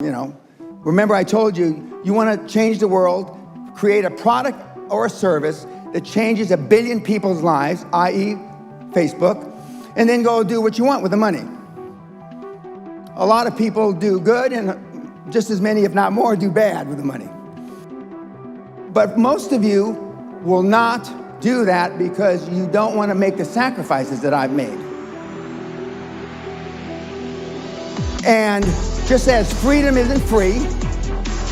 You know, remember I told you, you want to change the world, create a product or a service that changes 1 billion people's lives, i.e. Facebook, and then go do what you want with the money. A lot of people do good and just as many, if not more, do bad with the money. But most of you will not do that because you don't want to make the sacrifices that I've made. And just as freedom isn't free,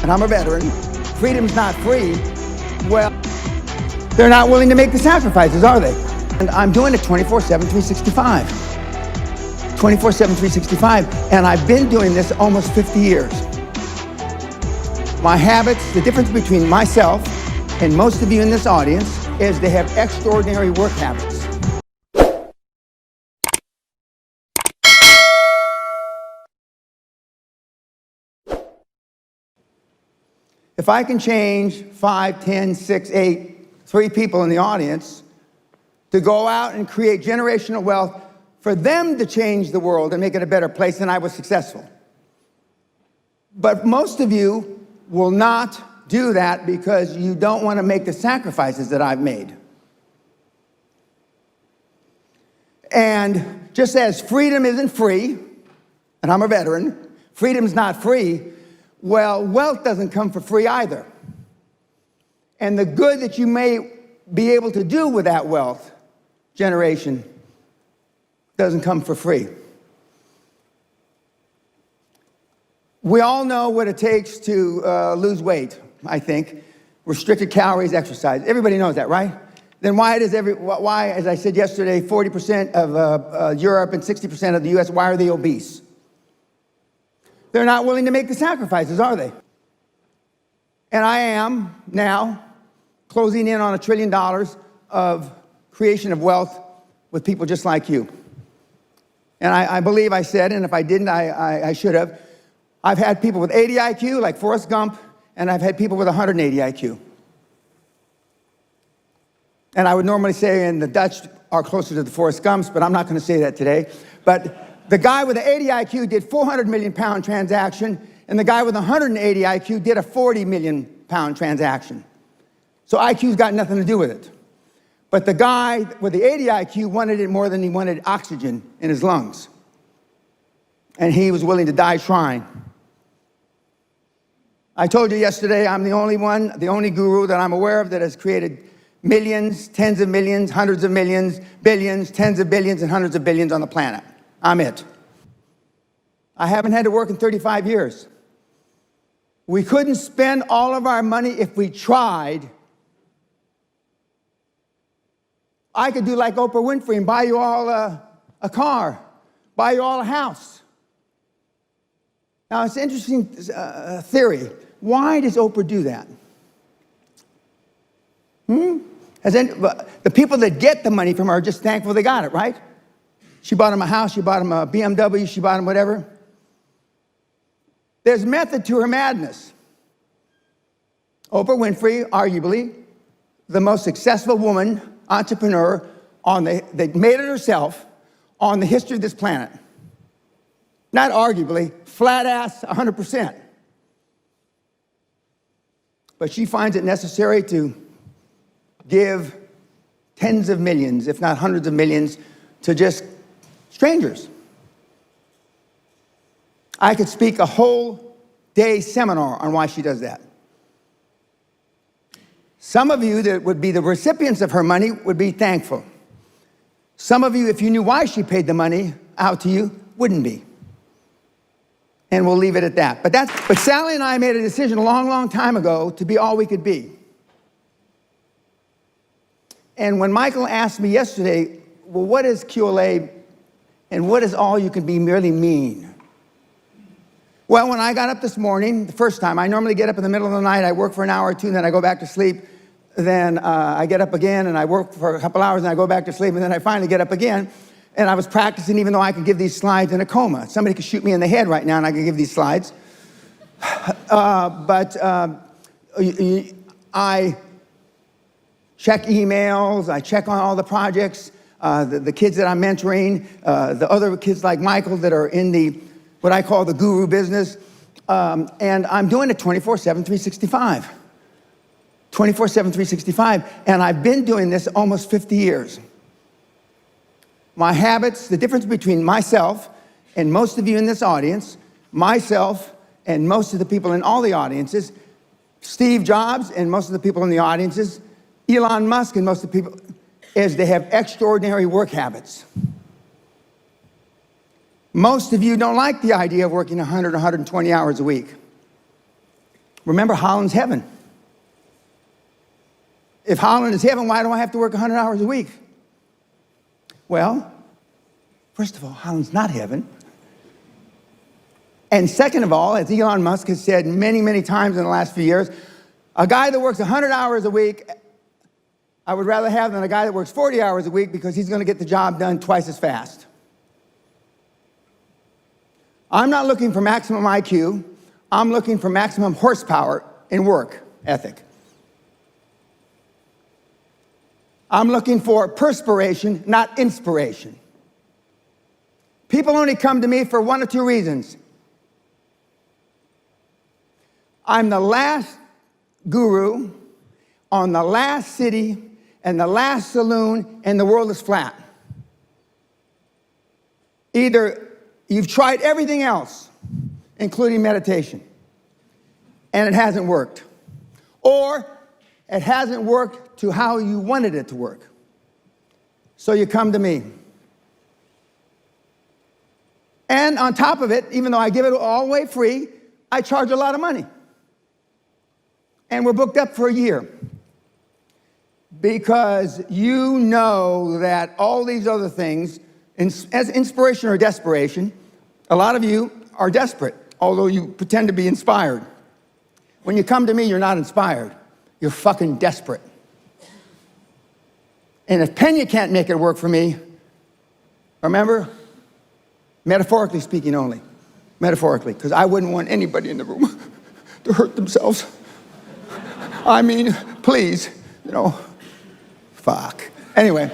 and I'm a veteran, freedom's not free, well, they're not willing to make the sacrifices, are they? And I'm doing it 24/7, 365. 24/7, 365, and I've been doing this almost 50 years. My habits, the difference between myself and most of you in this audience is they have extraordinary work habits. If I can change 5, 10, 6, 8, 3 people in the audience to go out and create generational wealth for them to change the world and make it a better place, then I was successful. But most of you will not do that because you don't want to make the sacrifices that I've made. And just as freedom isn't free, and I'm a veteran, freedom's not free, well, wealth doesn't come for free either. And the good that you may be able to do with that wealth generation doesn't come for free. We all know what it takes to lose weight, I think. Restricted calories, exercise. Everybody knows that, right? Then why, as I said yesterday, 40% of Europe and 60% of the US, why are they obese? They're not willing to make the sacrifices, are they? And I am now closing in on $1 trillion of creation of wealth with people just like you. And I believe I said, and if I didn't, I should have. I've had people with 80 IQ, like Forrest Gump, and I've had people with 180 IQ. And I would normally say, and the Dutch are closer to the Forrest Gumps, but I'm not going to say that today. But the guy with the 80 IQ did 400 million pound transaction, and the guy with 180 IQ did a 40 million pound transaction. So IQ's got nothing to do with it. But the guy with the 80 IQ wanted it more than he wanted oxygen in his lungs. And he was willing to die trying. I told you yesterday, I'm the only one, the only guru that I'm aware of that has created millions, tens of millions, hundreds of millions, billions, tens of billions, and hundreds of billions on the planet. I'm it. I haven't had to work in 35 years. We couldn't spend all of our money if we tried. I could do like Oprah Winfrey and buy you all a car, buy you all a house. Now, it's an interesting theory. Why does Oprah do that? The people that get the money from her are just thankful they got it, right? She bought him a house, she bought him a BMW, she bought him whatever. There's method to her madness. Oprah Winfrey, arguably, the most successful woman, entrepreneur, that made it herself on the history of this planet. Not arguably, flat ass 100%. But she finds it necessary to give tens of millions, if not hundreds of millions, to just strangers. I could speak a whole day seminar on why she does that. Some of you that would be the recipients of her money would be thankful. Some of you, if you knew why she paid the money out to you, wouldn't be. And we'll leave it at that. But Sally and I made a decision a long, long time ago to be all we could be. And when Michael asked me yesterday, well, what is QLA and what does all you can be merely mean? Well, when I got up this morning, the first time, I normally get up in the middle of the night, I work for an hour or two, and then I go back to sleep. Then I get up again, and I work for a couple hours, and I go back to sleep, and then I finally get up again. And I was practicing, even though I could give these slides in a coma. Somebody could shoot me in the head right now, and I could give these slides. I check emails, I check on all the projects, the kids that I'm mentoring, the other kids like Michael that are in what I call the guru business. And I'm doing it 24/7, 365. 24/7, 365. And I've been doing this almost 50 years. My habits, the difference between myself and most of you in this audience, myself and most of the people in all the audiences, Steve Jobs and most of the people in the audiences, Elon Musk and most of the people, is they have extraordinary work habits. Most of you don't like the idea of working 100, 120 hours a week. Remember, Holland's heaven. If Holland is heaven, why do I have to work 100 hours a week? Well, first of all, Holland's not heaven. And second of all, as Elon Musk has said many, many times in the last few years, a guy that works 100 hours a week, I would rather have than a guy that works 40 hours a week because he's going to get the job done twice as fast. I'm not looking for maximum IQ. I'm looking for maximum horsepower in work ethic. I'm looking for perspiration, not inspiration. People only come to me for one or two reasons. I'm the last guru on the last city and the last saloon, and the world is flat. Either you've tried everything else, including meditation, and it hasn't worked, or it hasn't worked to how you wanted it to work. So you come to me. And on top of it, even though I give it all away free, I charge a lot of money. And we're booked up for a year. Because you know that all these other things, as inspiration or desperation, a lot of you are desperate, although you pretend to be inspired. When you come to me, you're not inspired. You're fucking desperate. And if Peña can't make it work for me, remember, metaphorically speaking only, metaphorically, because I wouldn't want anybody in the room to hurt themselves. I mean, please, fuck. Anyway.